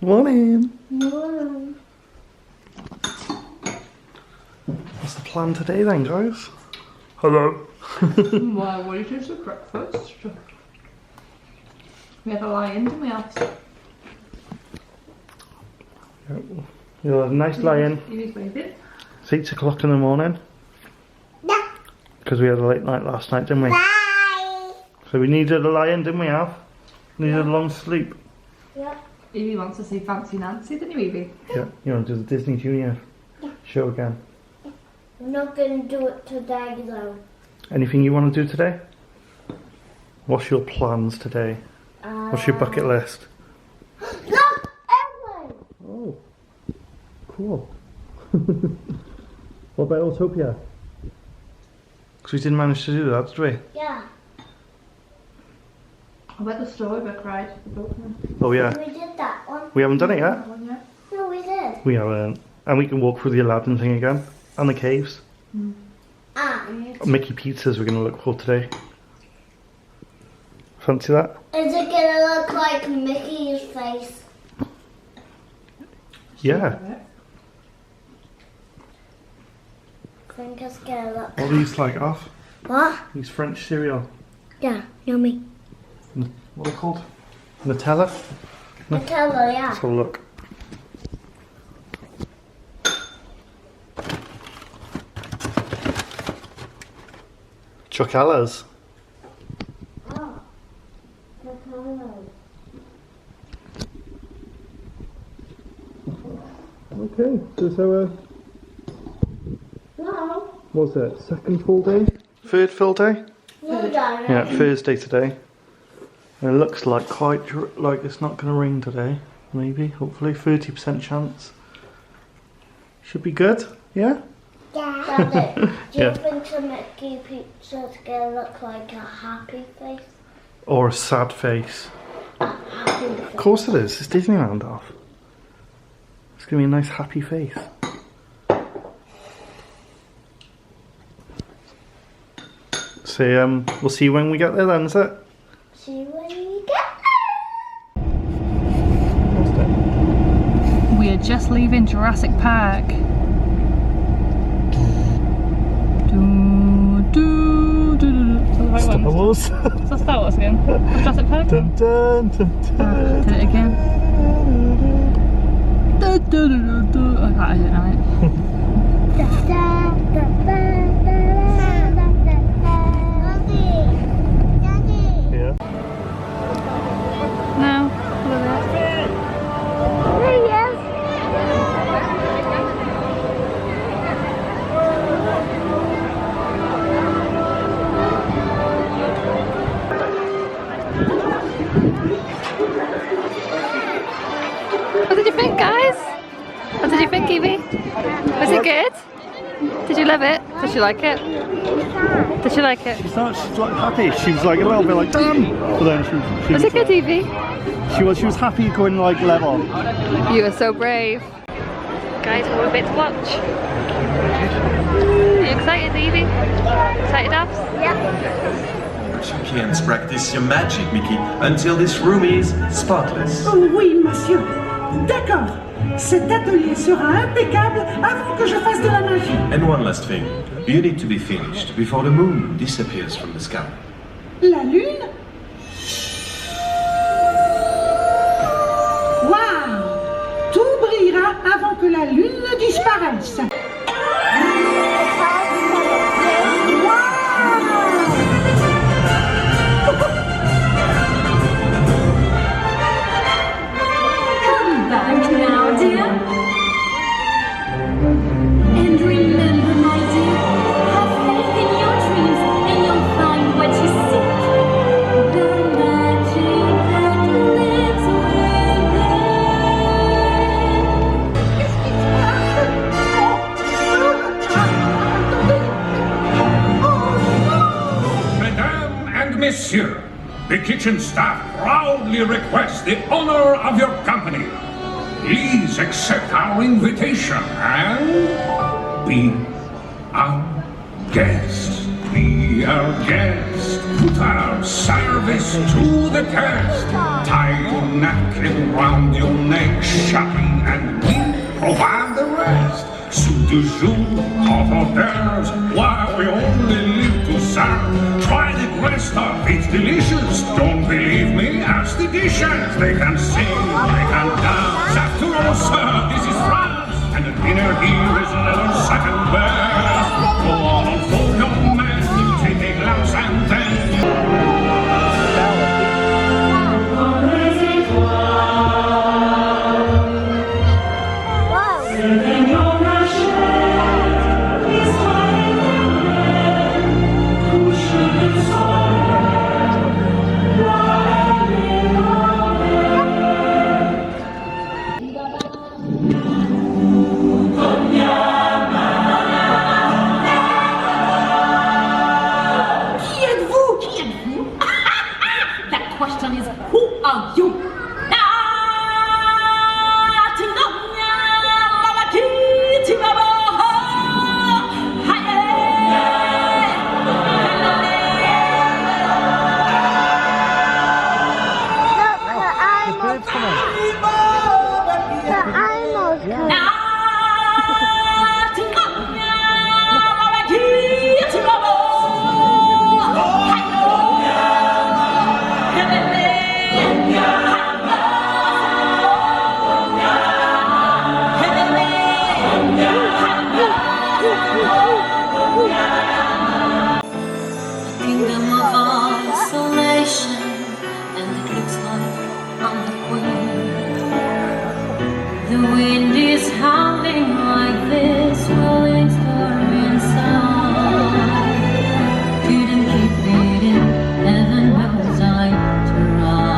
Morning. Morning. What's the plan today then, guys? Hello. Well, what did you do for breakfast? We had a lie-in, didn't we, Alice? You'll have a nice lie-in. Evie's baby. It's 8 o'clock in the morning. Yeah. Because we had a late night last night, didn't we? Bye. So we needed a lie-in, didn't we, Al? Needed a long sleep. Yeah. Evie wants to see Fancy Nancy, didn't you, Evie? Yeah. You want to do the Disney Junior show again? We're not going to do it today though. Anything you want to do today? What's your plans today? What's your bucket list? Look! Airplane! Oh, cool. What about Autopia? Because we didn't manage to do that, did we? Yeah. I bet the storybook ride. Oh yeah. We did that one. We haven't done it yet. No, we did. We haven't. And we can walk through the Aladdin thing again. And the caves. And Mickey pizzas we're going to look for today. Fancy that? is it going to look like Mickey's face? Yeah. I think it's going to look. What are these like off? What? These French cereal. Yeah, yummy. What are they called? Nutella? Nutella, yeah. Let's have a look. Chocollas. Oh, Nutella. Okay, so it's our, No. what's it, second full day? Third full day? No, darling. Yeah, Thursday today. And it looks like like it's not going to rain today. Maybe, hopefully, 30% chance. Should be good, yeah? Yeah. Daddy, do you Yeah. think the Mickey pizza's going to look like a happy face? Or a sad face. A happy face. Of course it is, it's Disneyland off. It's going to be a nice happy face. So we'll see you when we get there then, is it? See you when you get We are just leaving Jurassic Park. Is that the right Star one? Wars. Is that Star Wars again? What's Jurassic Park? Dun, dun, dun, dun. Did it again. I can't edit now. Yeah. No. Look at What did you think, guys? What did you think, Evie? Was it good? Did you love it? Did you like it? Did you like it? She's like happy. She was like a little bit like done. But then she Was it good, Evie? She was happy going like level. You are so brave. Guys, we're a bit to watch. Are you excited, Evie? Excited, Abs? Champions, practice your magic, Mickey, until this room is spotless. Oh oui, monsieur. D'accord. Cet atelier sera impeccable avant que je fasse de la magie. And one last thing, you need to be finished before the moon disappears from the sky. La lune? Waouh! Tout brillera avant que la lune ne disparaisse. Come back now, dear. And remember, my dear, have faith in your dreams and you'll find what you seek. The magic that lives Mesdames and Messieurs, the kitchen staff proudly requests the honor of your company. Please accept our invitation and be our guest. Be our guest. put our service to the test. Tie your napkin round your neck, shopping, and we provide the rest. Soup du jour, hors hors why we only live to serve. Try the great stuff, it's delicious. Don't believe me, ask the dishes. They can sing, they can dance. After all, sir, this is France, and the dinner here is never second best. Go on, unfold your man, you take a glance and then. Kingdom of isolation, and it looks like I'm the queen. The wind is howling like this, swirling storm inside. Couldn't keep it in, heaven knows I tried.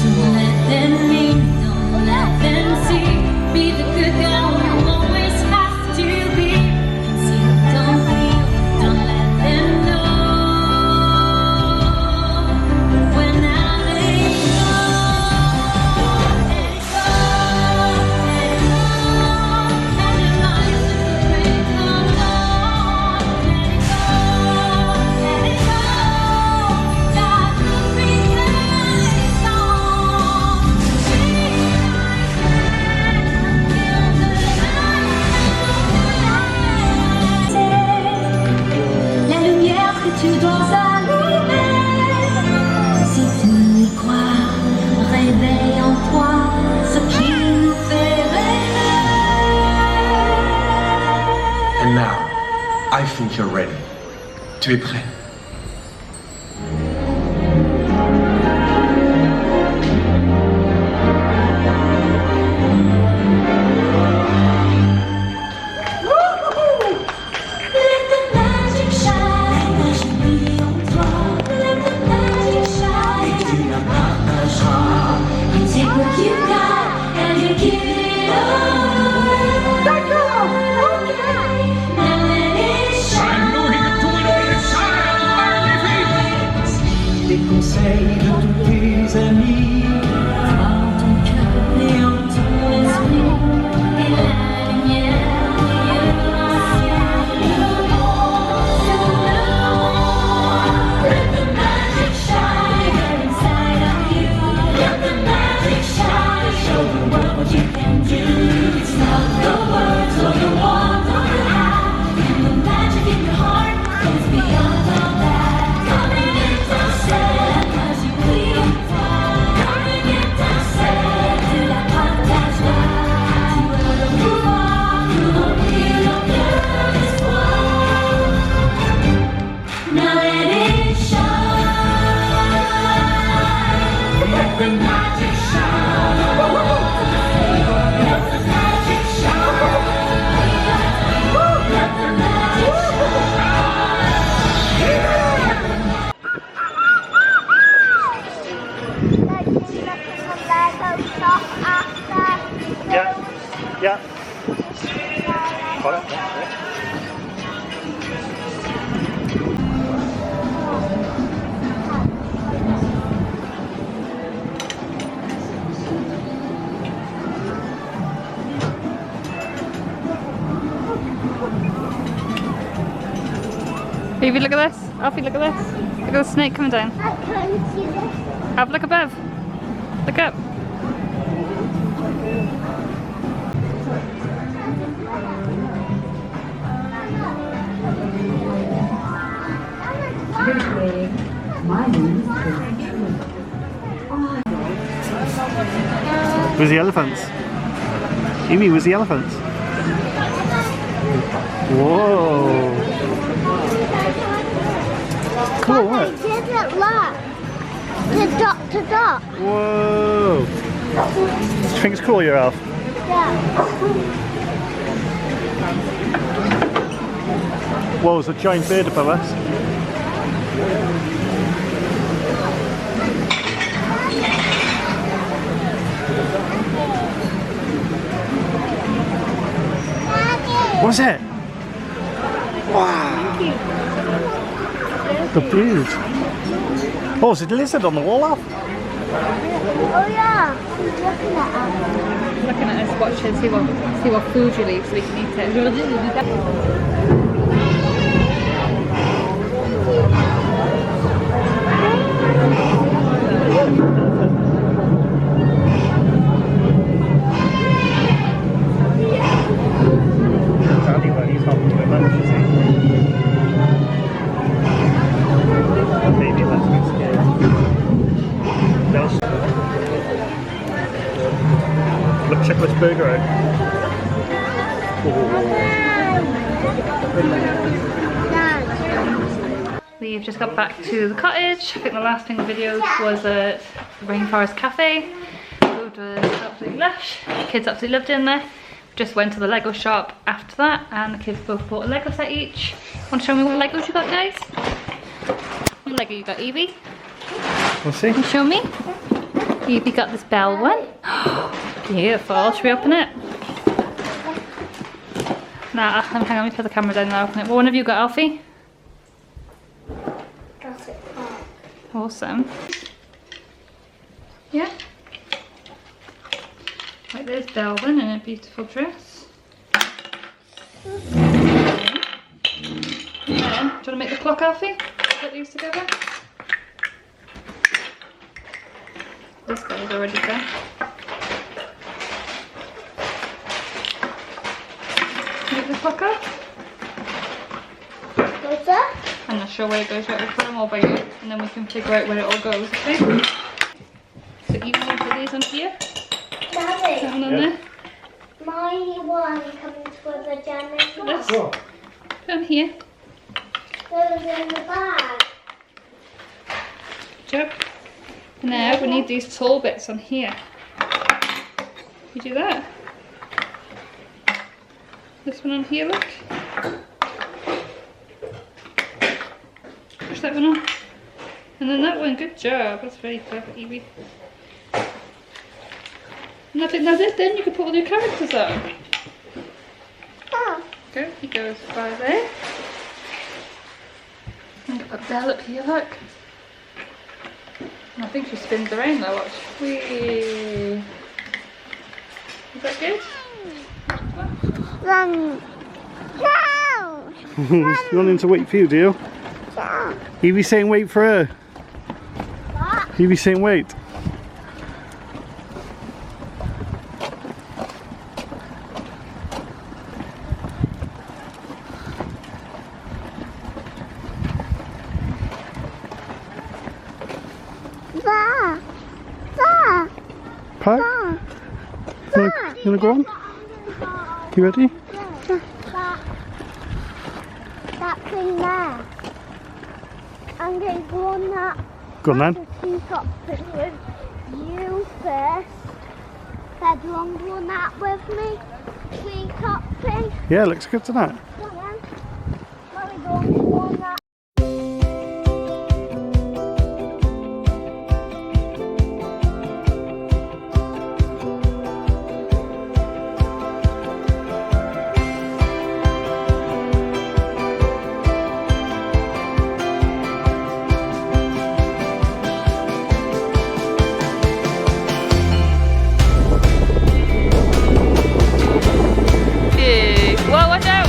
Don't let them in, don't let them see. Be the good girl you always have to be. See, don't feel, don't let them know. When I let it go, let it go, let it go. And your life will break on. Let it go, let it go. God will bring us on. Be my friend until the night. La lumière que tu dois allumer. Si tu y crois, réveille en toi ce qui nous fait rêver. And now, I think you're ready. Tu es prêt? Let the magic shine, la magie brille en toi. Let the magic shine, et tu la partageras. You take what you got and you give it away. D'accord, okay. Now let it I shine. knew he could do it all his time. Evie, look at this. Alfie, look at this. Look at the snake coming down. I can't see this. Have a look above. Look up. Where's the elephants? Evie, where's the elephants? Whoa. Cool, But I what? didn't look. The dot to dot. Whoa. Do you think it's cool, your elf? Yeah. Whoa, there's a giant bird above us. What's it? Wow. The bird. Oh, there's a lizard on the wall, Alf. Oh yeah. He's looking at us. Looking at us, watching, see what food you leave so we can eat it. Look, check this burger out. We've just got back to the cottage. I think the last thing the video was at Rainforest Cafe. Food was absolutely lush. The kids absolutely loved it in there. Just went to the Lego shop after that, and the kids both bought a Lego set each. Want to show me what Legos you got, guys? What Lego you got, Evie? We'll see. Can you show me? Evie got this bell one. Beautiful. Should we open it? Nah, hang on, let me put the camera down and I'll open it. What one have you got, Alfie? Got it back. Awesome. Yeah. Right, there's Belvin in a beautiful dress. Then, do you want to make the clock, Alfie? Put these together. This guy's already done. Make the clock up. What's that? I'm not sure where it goes yet. We'll put them all by you, and then we can figure out where it all goes, okay? So you can put these on here. Daddy, That one on there. my one comes with a jam as well. This. Put them here. Those in the bag. Job. Now we need these tall bits on here. You do that. This one on here, look. Push that one on. And then that one, good job. That's very clever, Evie. And I think that's it, then you can put all your characters on. Oh. Good, he goes by there. And got a bell up here, look. And I think she spins around now, watch. Whee! Is that good? Run. No. You want him to wait for you, do you? No. Evie's saying wait for her. What? Evie's saying wait. There. There. Pie? There. You wanna go on? You ready? That thing there. I'm going to go on that. Go on then. Teacup thing with you first. Then you want to go on that with me? Teacup thing. Yeah, looks good tonight. Go on then. Let me go on that. Whoa, watch out!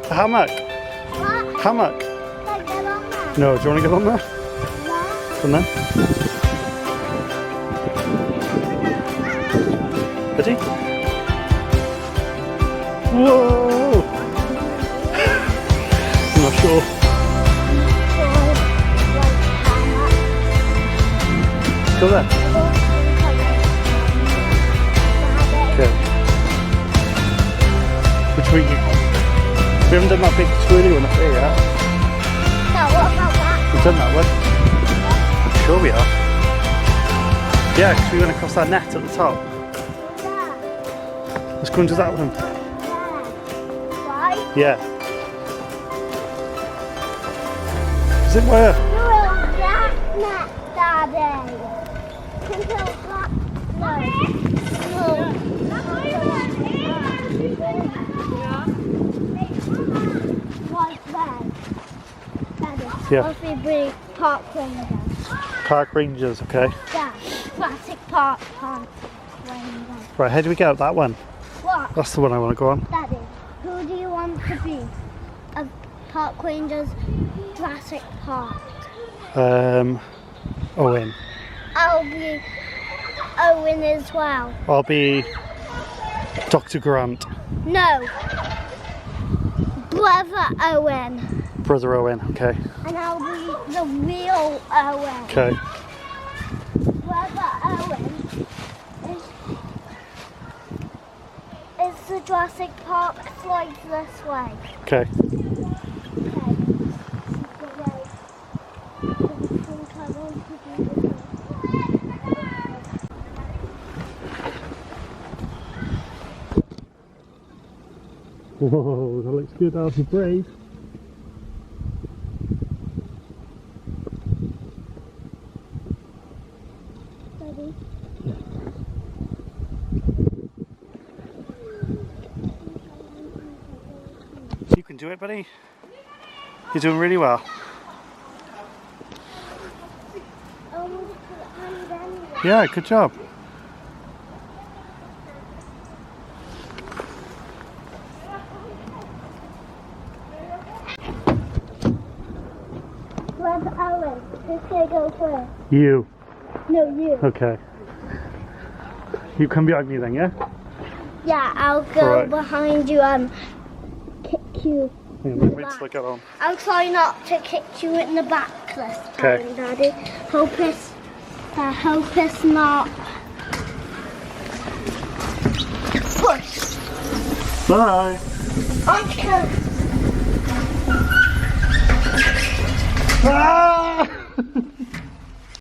A hammock. What? Hammock. Can I get on there? No, do you want to get on there? No. Come then. Ready? Whoa! I'm not sure. Go there. Okay. Which we haven't done that big swirly one up there yet. No, what about that? We've done that one. I'm sure we are. Yeah, because we went across that net at the top. Let's go and do that one. Right? Yeah. Is it where? Build that net, Daddy. Can build that? No. Right there. Daddy. Yeah. Must be big park ranger. Park Rangers, okay. Yeah. Classic park ranger. Right, how do we get up that one? What? That's the one I want to go on. Daddy, who do you want to be? A park ranger's Jurassic Park. Owen. I'll be Owen as well. I'll be Dr. Grant. No. Brother Owen. Brother Owen, okay. And I'll be the real Owen. Okay. Brother Owen is the Jurassic Park slide this way. Okay. Whoa, that looks good. I'll be brave. Ready? You can do it, buddy. You're doing really well. Yeah, good job. Brother Owen, who's going to go first? You. No, you. Okay. You come behind me then, yeah? Yeah, I'll go Alright. behind you and kick you. Yeah, wait till I get on. I'll try not to kick you in the back this time, Okay. Daddy. Hope it's not. Push. Bye. Okay. Ah!